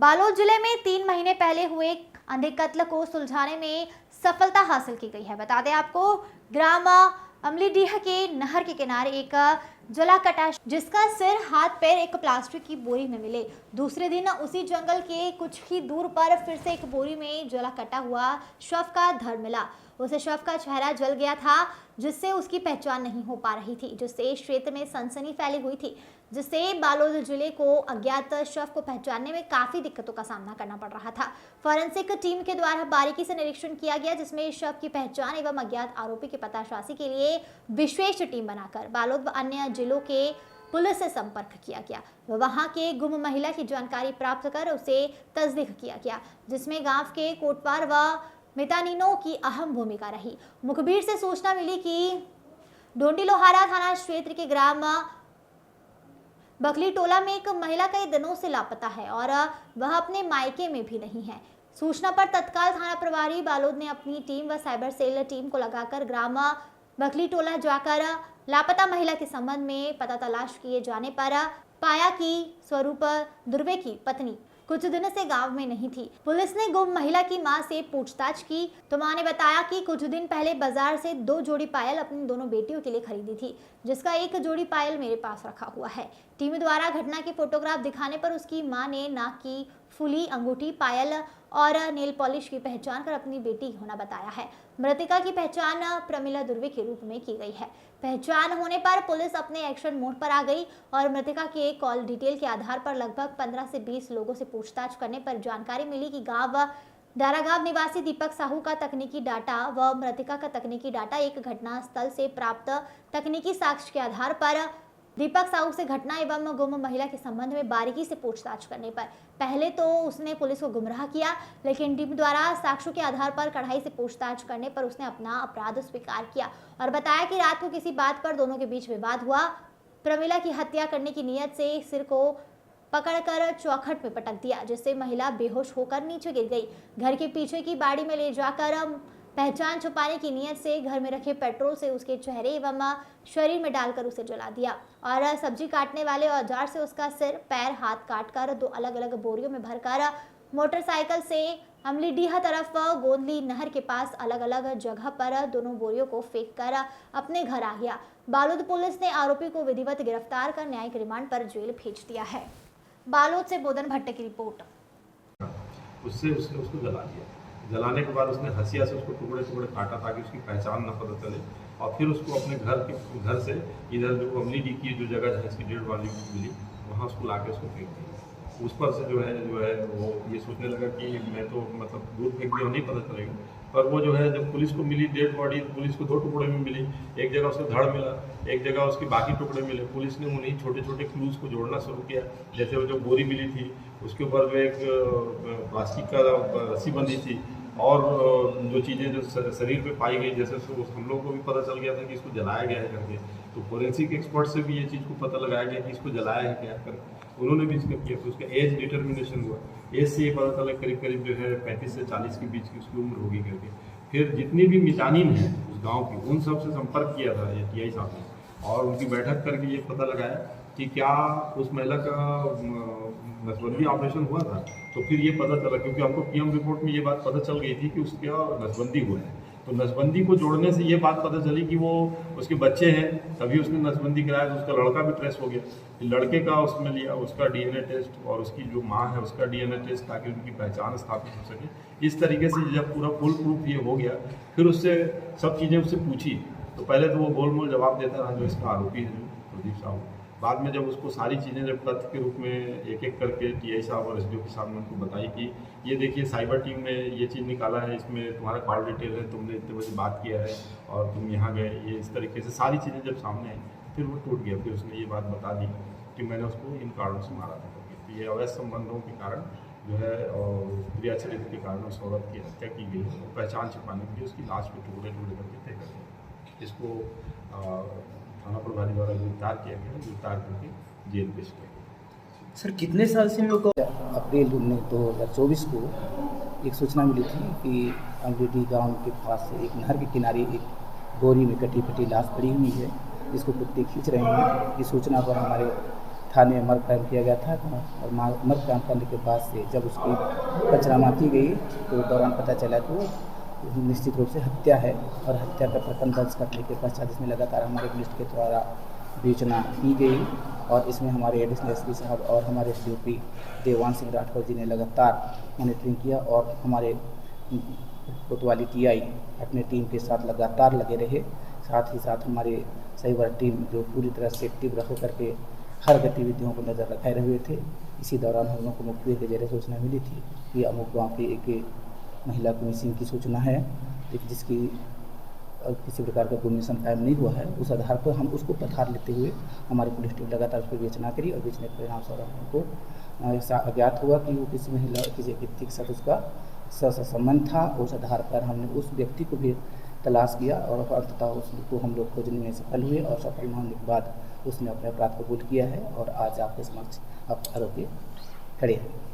बालोद जिले में 3 महीने पहले हुए अंधे कत्ल को सुलझाने में सफलता हासिल की गई है। बता दें आपको, ग्राम अमलीडीह के नहर के किनारे एक जला कटा जिसका सिर, हाथ, पैर एक प्लास्टिक की बोरी में मिले। दूसरे दिन उसी जंगल के कुछ ही दूर पर फिर से एक बोरी में जला कटा हुआ शव का धड़ मिला। उस शव का चेहरा जल गया था, जिससे उसकी पहचान नहीं हो पा रही थी, जिससे क्षेत्र में सनसनी फैली हुई थी, जिससे बालोद जिले को अज्ञात शव को पहचानने में काफी दिक्कतों का सामना करना पड़ रहा था। फॉरेंसिक टीम के द्वारा बारीकी से निरीक्षण किया गया, जिसमें शव की पहचान एवं अज्ञात आरोपी की पताशाही के लिए विशेष टीम बनाकर बालोद व अन्य जिलों के पुलिस से संपर्क किया गया। वहां के गुम महिला की जानकारी प्राप्त कर उसे तस्दीक किया गया, जिसमें गांव के कोटवार व मितानिनों की अहम भूमिका रही। मुखबिर से सूचना मिली कि डोंडी लोहारा थाना क्षेत्र के ग्राम बकली टोला में एक महिला कई दिनों से लापता है और वह अपने मायके में भी नहीं है। सूचना पर तत्काल थाना प्रभारी बालोद ने अपनी टीम व साइबर सेल टीम को लगाकर ग्राम बकली टोला जाकर लापता महिला के संबंध में पता तलाश किए जाने पर पाया कि स्वरूप दुर्वे की पत्नी कुछ दिनों से गांव में नहीं थी। पुलिस ने गुम महिला की मां से पूछताछ की तो मां ने बताया कि कुछ दिन पहले बाजार से 2 जोड़ी पायल अपनी दोनों बेटियों के लिए खरीदी थी, जिसका एक जोड़ी पायल मेरे पास रखा हुआ है। टीम द्वारा घटना के फोटोग्राफ दिखाने पर उसकी मां ने नाक की फुली, अंगूठी, पायल और नेल पॉलिश की पहचान कर अपनी बेटी होना बताया है। मृतका की पहचान प्रमिला दुर्वे के रूप में की गई है। पहचान होने पर पुलिस अपने एक्शन मोड पर आ गई और मृतका के कॉल डिटेल के आधार पर लगभग 15 से 20 लोगों से पूछताछ करने पर जानकारी मिली कि गांव डारागांव निवासी दीपक साहू का तकनीकी डाटा व मृतका का तकनीकी डाटा एक घटना स्थल से प्राप्त तकनीकी साक्ष्य के आधार पर दीपक साहू से घटना एवं गुम महिला के संबंध में बारीकी से पूछताछ करने पर पहले तो उसने पुलिस को गुमराह किया, लेकिन टीम द्वारा साक्ष्यों के आधार पर कड़ाई से पूछताछ करने पर उसने अपना अपराध स्वीकार किया और बताया कि रात को किसी बात पर दोनों के बीच विवाद हुआ। प्रमिला की हत्या करने की नीयत से सिर को पकड़कर चौखट में पटक दिया, जिससे महिला बेहोश होकर नीचे गिर गई। घर के पीछे की बाड़ी में ले जाकर पहचान छुपाने की नीयत से घर में रखे पेट्रोल से उसके चेहरे एवं शरीर में डालकर उसे जला दिया और सब्जी काटने वाले औजार से उसका सिर, पैर, हाथ काटकर 2 अलग अलग बोरियों में भरकर मोटरसाइकिल से अमलीडीह तरफ गोंदली नहर के पास अलग अलग जगह पर दोनों बोरियों को फेंक कर अपने घर आ गया। बालोद पुलिस ने आरोपी को विधिवत गिरफ्तार कर न्यायिक रिमांड पर जेल भेज दिया है। बालोद से बोधन भट्ट की रिपोर्ट। उससे उसको जला दिया। जलाने के बाद उसने हंसिया से उसको टुकड़े टुकड़े काटा ताकि उसकी पहचान न पता चले और फिर उसको अपने घर से इधर जो अमलीडीह की जो जगह है इसकी डेड बॉडी मिली, वहाँ उसको लाके उसको फेंक दिया। उस पर से जो है वो ये सोचने लगा कि मैं तो मतलब दूर फेंक दिया, नहीं पता चलेगा। पर वो जो है जब पुलिस को मिली डेड बॉडी, पुलिस को 2 टुकड़े में मिली, एक जगह उसका धड़ मिला, एक जगह उसके बाकी टुकड़े मिले। पुलिस ने उन्हीं छोटे छोटे क्लूज को जोड़ना शुरू किया। जैसे वो जो बोरी मिली थी उसके ऊपर जो एक प्लास्टिक का रस्सी बंधी थी और जो चीज़ें जो शरीर पे पाई गई, जैसे हम लोगों को भी पता चल गया था कि इसको जलाया गया है करके, तो फोरेंसिक एक्सपर्ट से भी ये चीज़ को पता लगाया गया कि इसको जलाया है क्या करके। उन्होंने भी इसका किया, तो उसका एज डिटर्मिनेशन हुआ। एज से ये पता चला करीब करीब जो है 35 से 40 के बीच की उसकी उम्र होगी करके। फिर जितनी भी मितानिन है उस गाँव की, उन सब से संपर्क किया था ये टीआई साहब ने और उनकी बैठक करके ये पता लगाया कि क्या उस महिला का नसबंदी ऑपरेशन हुआ था। तो फिर ये पता चला, क्योंकि हमको पीएम रिपोर्ट में ये बात पता चल गई थी कि उसका नसबंदी हुआ है। तो नसबंदी को जोड़ने से ये बात पता चली कि वो उसके बच्चे हैं, तभी उसने नसबंदी कराया। तो उसका लड़का भी ट्रेस हो गया, लड़के का उसमें लिया उसका डीएनए टेस्ट और उसकी जो माँ है उसका डीएनए टेस्ट, ताकि उनकी पहचान स्थापित हो सके। इस तरीके से जब पूरा फुल प्रूफ ये हो गया, फिर उससे सब चीज़ें उससे पूछी। तो पहले तो वो गोल मोल जवाब देता रहा जो इसका आरोपी है प्रदीप साहू। बाद में जब उसको सारी चीज़ें जब तथ्य के रूप में एक एक करके टीआई साहब और एसडीओ के सामने उनको बताई कि ये देखिए साइबर टीम ने ये चीज़ निकाला है, इसमें तुम्हारा कॉल डिटेल है, तुमने इतने बजे बात किया है और तुम यहाँ गए, ये इस तरीके से सारी चीज़ें जब सामने आई फिर वो टूट गया। फिर उसने ये बात बता दी कि मैंने उसको इन कारणों से मारा था। तो ये अवैध संबंधों के कारण जो है और प्रियाचरित्र के कारण उस औरत की हत्या की गई। पहचान छिपाने के लिए उसकी लाश को टुकड़े टुकड़े करके तय कर दिया। इसको थाना प्रभारी द्वारा गिरफ्तार किया गया, गिरफ्तार करके जेल पेश किया गया। सर कितने साल से इन लोग को? अप्रैल 2024 को एक सूचना मिली थी कि अमलीडीह गांव के पास एक नहर के किनारे एक बोरी में कटी फटी लाश पड़ी हुई है, जिसको कुत्ते खींच रहे हैं। इस सूचना पर हमारे थाने में मर्ग कायम किया गया था और मर्ग कायम करने के बाद से जब उसकी पंचनामा की गई तो दौरान पता चला कि वो निश्चित रूप से हत्या है और हत्या का प्रकरण दर्ज करने के पश्चात इसमें लगातार हमारे पुलिस के द्वारा विवेचना की गई और इसमें हमारे एडिशनल एसपी साहब और हमारे DOP देवान सिंह राठौर जी ने लगातार मॉनिटरिंग किया और हमारे कोतवाली TI अपने टीम के साथ लगातार लगे रहे। साथ ही साथ हमारे साइबर टीम जो पूरी तरह से एक्टिव रह करके हर गतिविधियों को नज़र रखाए रहे थे। इसी दौरान हम लोग को मुखबिर के जरिए सूचना मिली थी कि अमुक गाँव की एक महिला को मिसिंग की सूचना है जिसकी किसी प्रकार का गुमनाम कायम नहीं हुआ है। उस आधार पर हम उसको पधार लेते हुए हमारी पुलिस टीम लगातार उस पर विवेचना करी और विवेचना के परिणाम से हमको अज्ञात हुआ कि वो किसी महिला किसी व्यक्ति के साथ उसका संबंध था। उस आधार पर हमने उस व्यक्ति को भी तलाश किया और अंततः उसको हम लोग खोजने में सफल हुए और सफल होने के बाद उसने अपने अपराध कबूल किया है और आज आपके समक्ष आप आरोपी खड़े हैं।